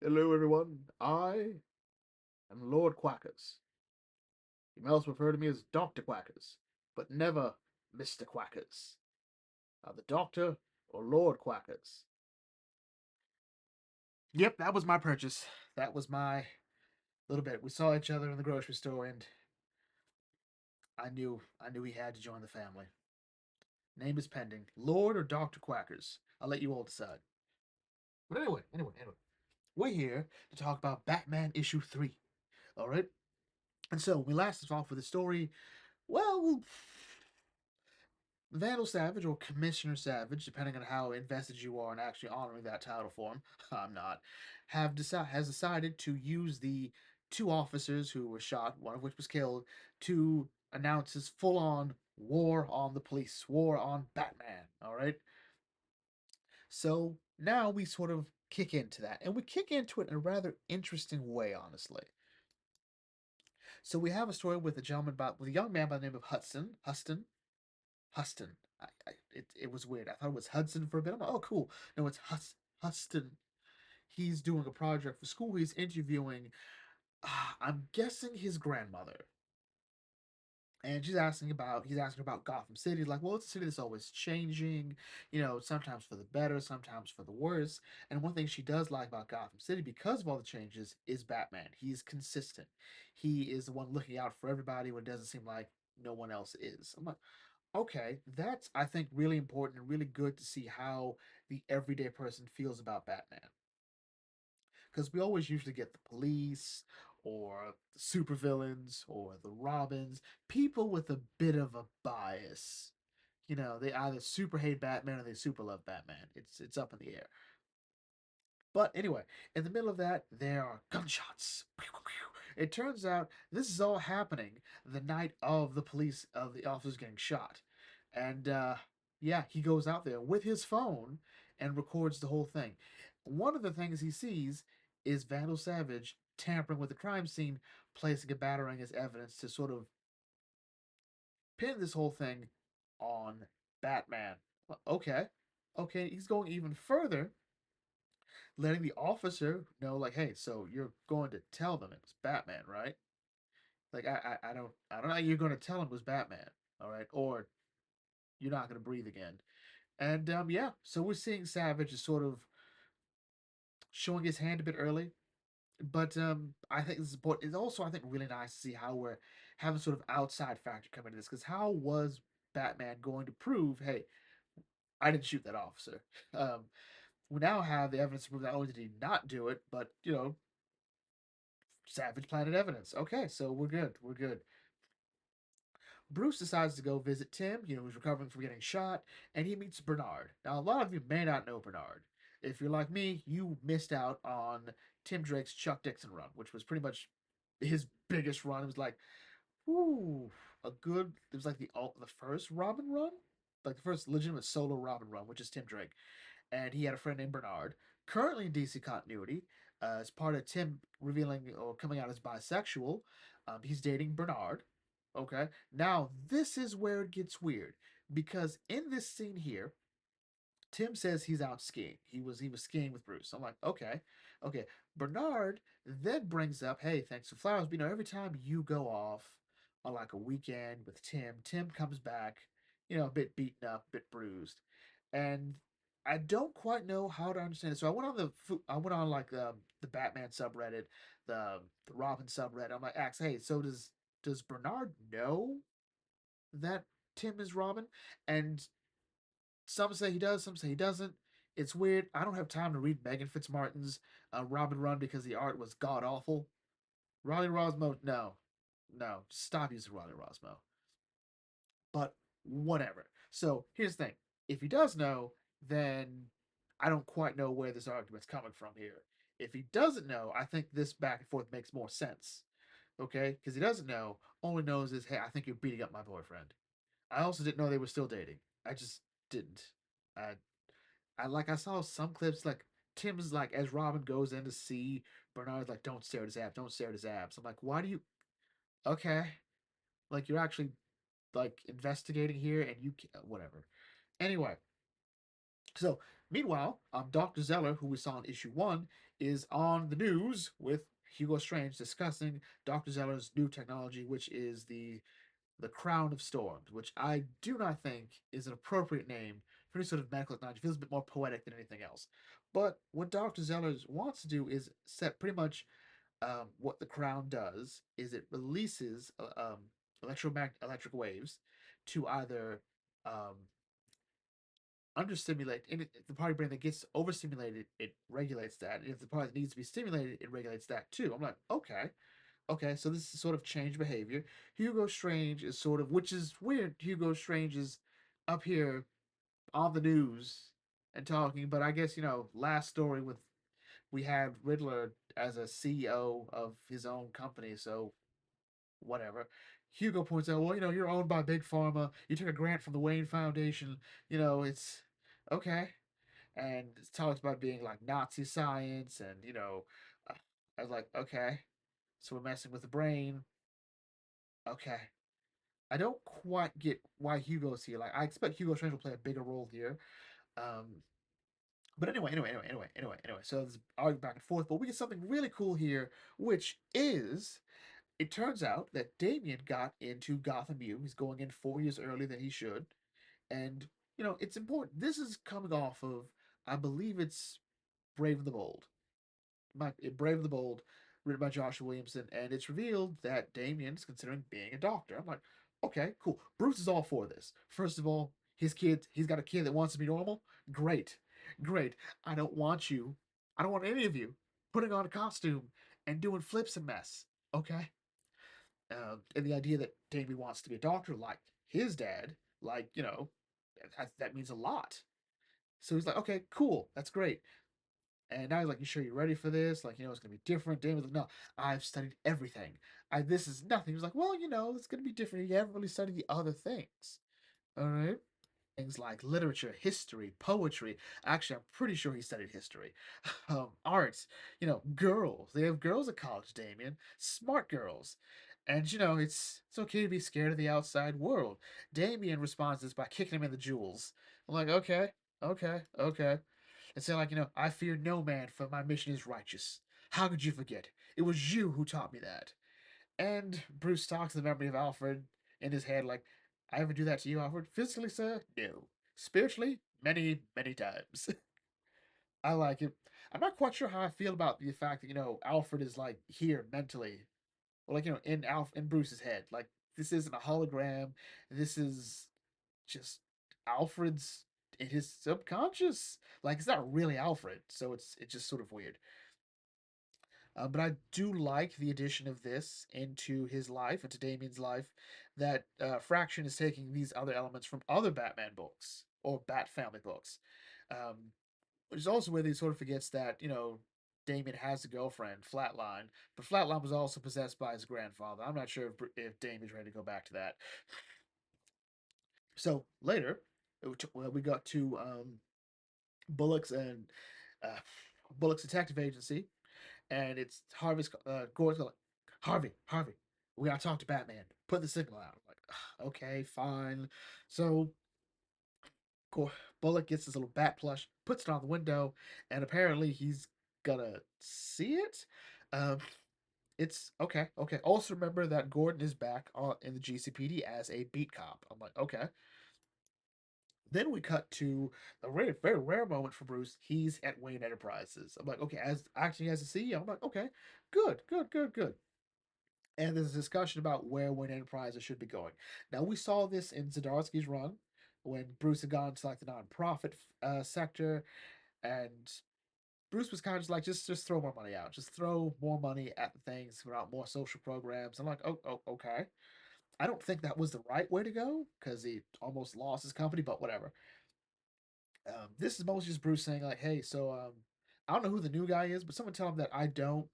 Hello, everyone. I am Lord Quackers. You may also refer to me as Dr. Quackers, but never Mr. Quackers. The Doctor or Lord Quackers. Yep, that was my purchase. That was my little bit. We saw each other in the grocery store, and I knew he had to join the family. Name is pending. Lord or Dr. Quackers. I'll let you all decide. But anyway, we're here to talk about Batman issue 3. Alright? And so, we last left off with the story. Well, Vandal Savage or Commissioner Savage, depending on how invested you are in actually honoring that title for him, I'm not, has decided to use the two officers who were shot, one of which was killed, to announce his full-on war on the police, war on Batman. All right. So now we sort of kick into that, and we kick into it in a rather interesting way, honestly. So we have a story with a young man by the name of Huston. It was weird. I thought it was Hudson for a bit. I'm like, oh, cool. No, it's Huston. He's doing a project for school. He's interviewing, I'm guessing his grandmother. And he's asking about Gotham City. He's like, well, it's a city that's always changing, sometimes for the better, sometimes for the worse. And one thing she does like about Gotham City, because of all the changes, is Batman. He's consistent. He is the one looking out for everybody when it doesn't seem like no one else is. I'm like, okay, that's I think really important and really good to see how the everyday person feels about Batman. Because we always usually get the police or the supervillains or the Robins, people with a bit of a bias. They either super hate Batman or they super love Batman. It's up in the air. But anyway, in the middle of that, there are gunshots. It turns out this is all happening the night of the officers getting shot. And yeah, he goes out there with his phone and records the whole thing. One of the things he sees is Vandal Savage tampering with the crime scene, placing a battering as evidence to sort of pin this whole thing on Batman. Well, okay. Okay, he's going even further, letting the officer know, like, hey, so you're going to tell them it was Batman, right? Like, I don't know how you're going to tell him it was Batman, all right? Or you're not going to breathe again. And yeah, so we're seeing Savage is sort of showing his hand a bit early, but I think this is important. It's also, I think, really nice to see how we're having sort of outside factor come into this, because how was Batman going to prove, hey, I didn't shoot that officer? Um, we now have the evidence to prove not only did he not do it, but Savage planted evidence. Okay, so we're good. We're good. Bruce decides to go visit Tim, who's recovering from getting shot, and he meets Bernard. Now, a lot of you may not know Bernard. If you're like me, you missed out on Tim Drake's Chuck Dixon run, which was pretty much his biggest run. It was like, ooh, it was like the first Robin run, like the first legitimate solo Robin run, which is Tim Drake. And he had a friend named Bernard, currently in DC continuity, as part of Tim revealing or coming out as bisexual. He's dating Bernard. Okay, now this is where it gets weird because in this scene here, Tim says he's out skiing. He was skiing with Bruce. I'm like, okay, okay. Bernard then brings up, hey, thanks for flowers. But, every time you go off on like a weekend with Tim, Tim comes back, a bit beaten up, a bit bruised, and I don't quite know how to understand it. So I went on like the Batman subreddit, the Robin subreddit. I'm like, ask, hey, so does Bernard know that Tim is Robin? And some say he does, some say he doesn't. It's weird. I don't have time to read Megan Fitzmartin's Robin run because the art was god awful. Ronnie Rosmo, no, no, stop using Ronnie Rosmo. But whatever. So here's the thing: if he does know, then I don't quite know where this argument's coming from here. If he doesn't know, I think this back and forth makes more sense. Okay, because he doesn't know. Only knows is, hey, I think you're beating up my boyfriend. I also didn't know they were still dating. I just didn't. I I saw some clips like Tim's like as Robin goes in to see Bernard's like, don't stare at his abs, don't stare at his abs. I'm like, why do you? Okay, like you're actually like investigating here, and whatever. Anyway, so Meanwhile, Dr. Zeller, who we saw in issue one, is on the news with Hugo Strange discussing Dr. Zeller's new technology, which is the Crown of Storms, which I do not think is an appropriate name for any sort of medical technology. It feels a bit more poetic than anything else. But what Dr. Zeller wants to do is set pretty much what the Crown does is it releases electric waves to either um, understimulate and the part of the brain that gets overstimulated, it regulates that. And if the part that needs to be stimulated, it regulates that too. I'm like, okay, okay, so this is sort of change behavior. Hugo Strange is sort of, which is weird. Hugo Strange is up here on the news and talking, but I guess last story with we had Riddler as a CEO of his own company, so whatever. Hugo points out, well, you're owned by Big Pharma. You took a grant from the Wayne Foundation. It's okay. And it talks about being like Nazi science, and uh, I was like, okay, so we're messing with the brain. Okay, I don't quite get why Hugo's here. Like, I expect Hugo Strange will play a bigger role here. Um, but anyway. So there's arguing back and forth, but we get something really cool here, which is it turns out that Damien got into Gotham U. He's going in 4 years earlier than he should, and it's important. This is coming off of, I believe it's Brave and the Bold. Brave and the Bold, written by Joshua Williamson, and it's revealed that Damien's considering being a doctor. I'm like, okay, cool. Bruce is all for this. First of all, he's got a kid that wants to be normal. Great, great. I don't want you. I don't want any of you putting on a costume and doing flips and mess. Okay, and the idea that Damien wants to be a doctor like his dad, like that means a lot. So he's like, okay, cool, that's great. And now he's like, "You sure you're ready for this? Like, it's gonna be different." Damien's like, "No, I've studied everything. This is nothing." He was like, "Well, it's gonna be different. You haven't really studied the other things, all right? Things like literature, history, poetry. Actually, I'm pretty sure he studied history, arts. Girls. They have girls at college, Damien. Smart girls." And it's okay to be scared of the outside world. Damien responds this by kicking him in the jewels. I'm like, okay, okay. And say like, I fear no man, for my mission is righteous. How could you forget? It was you who taught me that. And Bruce talks the memory of Alfred in his head like, I ever do that to you, Alfred? Physically, sir? No. Spiritually? Many, many times. I like it. I'm not quite sure how I feel about the fact that, Alfred is like here mentally. Or like, in Bruce's head. Like, this isn't a hologram. This is just Alfred's in his subconscious. Like, it's not really Alfred, so it's just sort of weird. But I do like the addition of this into his life, into Damien's life, that Fraction is taking these other elements from other Batman books or Bat Family books, um, which is also where he sort of forgets that Damien has a girlfriend, Flatline, but Flatline was also possessed by his grandfather. I'm not sure if Damien's ready to go back to that. So later, we got to Bullock's and uh, Bullock's detective agency, and it's Harvey's Gordon's like, Harvey, we gotta talk to Batman. Put the signal out. I'm like, okay, fine. So Bullock gets this little bat plush, puts it on the window, and apparently he's gonna see it. Um, it's okay, okay. Also remember that Gordon is back in the GCPD as a beat cop. I'm like, okay. Then we cut to a very, very rare moment for Bruce. He's at Wayne Enterprises. I'm like, okay, as acting as a CEO, I'm like, okay, good. And there's a discussion about where Wayne Enterprises should be going. Now we saw this in Zdarsky's run when Bruce had gone to like the nonprofit sector, and Bruce was kind of just like, just throw more money out, just throw more money at the things, throw out more social programs. I'm like, oh, okay. I don't think that was the right way to go because he almost lost his company, but whatever. This is mostly just Bruce saying like, "Hey, so I don't know who the new guy is, but someone tell him that I don't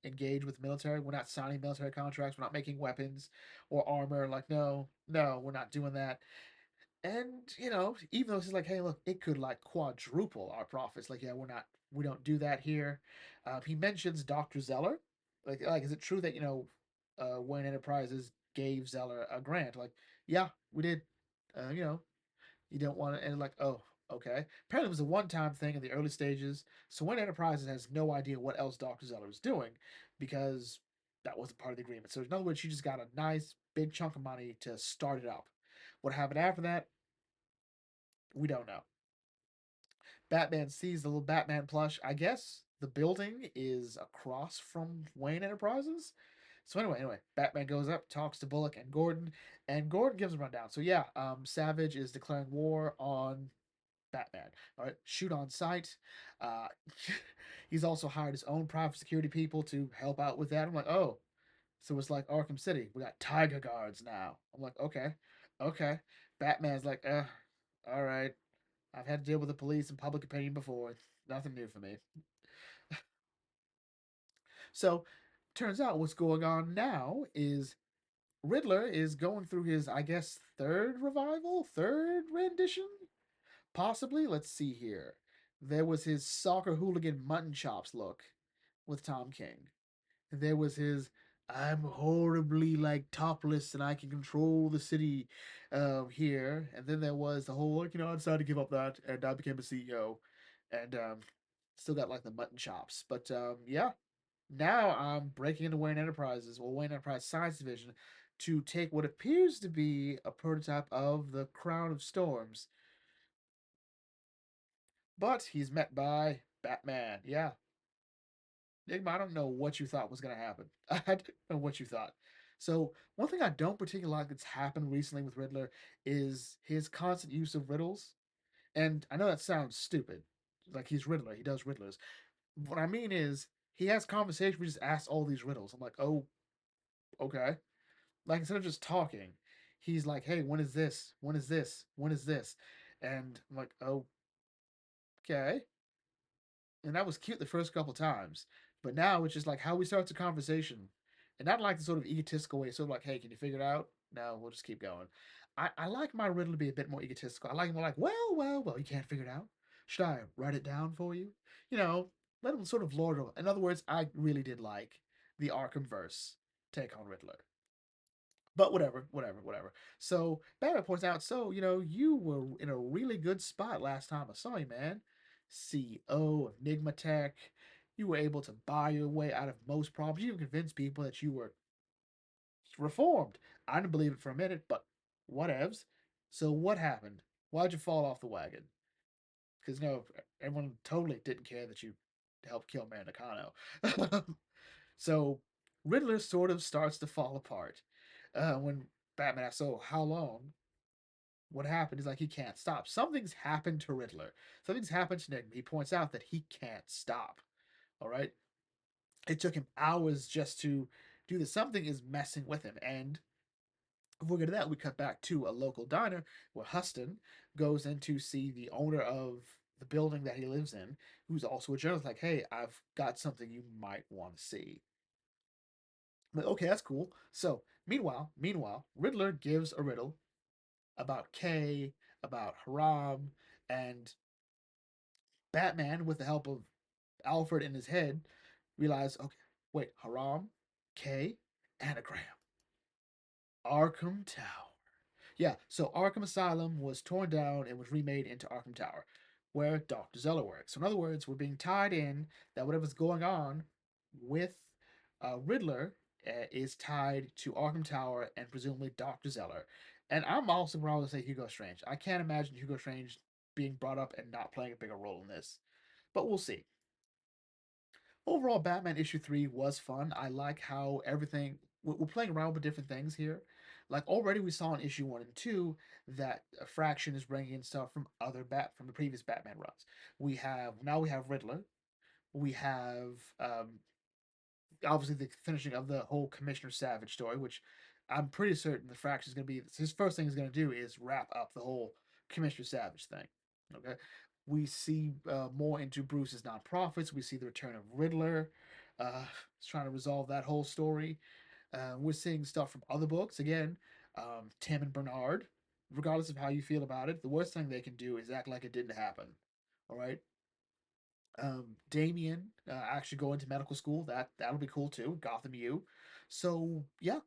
engage with military. We're not signing military contracts. We're not making weapons or armor. Like, no, we're not doing that." And even though he's like, "Hey, look, it could like quadruple our profits." Like, yeah, we don't do that here. He mentions Doctor Zeller. Like, is it true that Wayne Enterprises gave Zeller a grant? Like, yeah, we did. You don't want to, and like, oh. Okay. Apparently, it was a one-time thing in the early stages. So Wayne Enterprises has no idea what else Dr. Zeller is doing because that wasn't part of the agreement. So in other words, she just got a nice big chunk of money to start it up. What happened after that, we don't know. Batman sees the little Batman plush. I guess the building is across from Wayne Enterprises. So anyway, Batman goes up, talks to Bullock and Gordon gives a rundown. So yeah, Savage is declaring war on Batman. All right, shoot on sight. Uh, he's also hired his own private security people to help out with that. I'm like, oh, so it's like Arkham City. We got Tiger Guards now. I'm like, okay, okay. Batman's like, all right. I've had to deal with the police and public opinion before. It's nothing new for me. So, turns out what's going on now is Riddler is going through his, I guess, third revival, third rendition, possibly. Let's see here. There was his soccer hooligan mutton chops look with Tom King. There was his I'm horribly like topless and I can control the city here. And then there was the whole like, I decided to give up that and I became a CEO. And still got like the mutton chops. But yeah, now I'm breaking into Wayne Enterprises or Wayne Enterprise Science Division to take what appears to be a prototype of the Crown of Storms. But he's met by Batman. Yeah, Nigma, I don't know what you thought was going to happen. I don't know what you thought. So, one thing I don't particularly like that's happened recently with Riddler is his constant use of riddles. And I know that sounds stupid. Like he's Riddler, he does Riddlers. What I mean is, he has conversation, we just asks all these riddles. I'm like, oh, okay. Like instead of just talking, he's like, hey, when is this? When is this? When is this? And I'm like, oh, okay. And that was cute the first couple times. But now it's just like how we start the conversation, and not like the sort of egotistical way. Sort of like, hey, can you figure it out? No, we'll just keep going. I like my riddle to be a bit more egotistical. I like more like, well, you can't figure it out. Should I write it down for you? You know, let him sort of lord over. In other words, I really did like the Arkham verse take on Riddler. But whatever. So Batman points out, so you were in a really good spot last time I saw you, man. CEO of Enigma Tech. You were able to buy your way out of most problems. You even convinced people that you were reformed. I didn't believe it for a minute, but whatevs. So what happened? Why'd you fall off the wagon? Because everyone totally didn't care that you helped kill Man Nakano. So Riddler sort of starts to fall apart when Batman asks, "So how long? What happened?" He's like, he can't stop. Something's happened to Riddler. Something's happened to Nick. He points out that he can't stop. All right, it took him hours just to do this. Something is messing with him, and if we get to that, we cut back to a local diner where Huston goes in to see the owner of the building that he lives in, who's also a journalist. Like, hey, I've got something you might want to see. I'm like, okay, that's cool. So, meanwhile, Riddler gives a riddle about Kay, about Haram, and Batman, with the help of Alfred in his head, realized, okay, wait, Haram, Kay, anagram, Arkham Tower. Yeah, so Arkham Asylum was torn down and was remade into Arkham Tower, where Dr. Zeller works. So, in other words, we're being tied in that whatever's going on with Riddler is tied to Arkham Tower and presumably Dr. Zeller. And I'm also probably to say Hugo Strange. I can't imagine Hugo Strange being brought up and not playing a bigger role in this. But we'll see. Overall, Batman issue 3 was fun. I like how everything we're playing around with different things here. Like already we saw in issue 1 and 2 that Fraction is bringing in stuff from from the previous Batman runs. We have Riddler. We have obviously the finishing of the whole Commissioner Savage story, which I'm pretty certain the Fraction is going to be his first thing he's going to do is wrap up the whole Commissioner Savage thing. Okay, we see more into Bruce's nonprofits. We see the return of Riddler. He's trying to resolve that whole story. We're seeing stuff from other books again. Tim and Bernard. Regardless of how you feel about it, the worst thing they can do is act like it didn't happen. All right, Damien actually going to medical school. That'll be cool too. Gotham U. So yeah,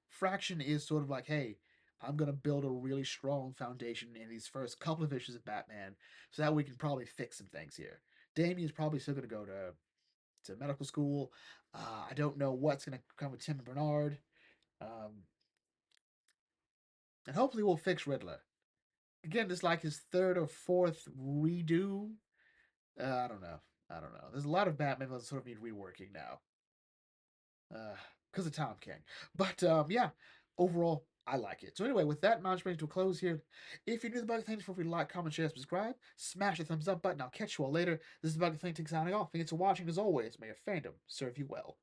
Fraction is sort of like, hey, I'm gonna build a really strong foundation in these first couple of issues of Batman, so that we can probably fix some things here. Damien's probably still gonna go to medical school. I don't know what's gonna come with Tim and Bernard, um, and hopefully we'll fix Riddler. Again, this is like his third or fourth redo. I don't know. I don't know. There's a lot of Batman that sort of need reworking now. Because of Tom King. But yeah, overall, I like it. So anyway, with that, Maj brings to a close here. If you're new to the Bug Things, feel free to like, comment, share, subscribe. Smash the thumbs up button. I'll catch you all later. This is the Bug Thing signing off. Thanks for watching. As always, may your fandom serve you well.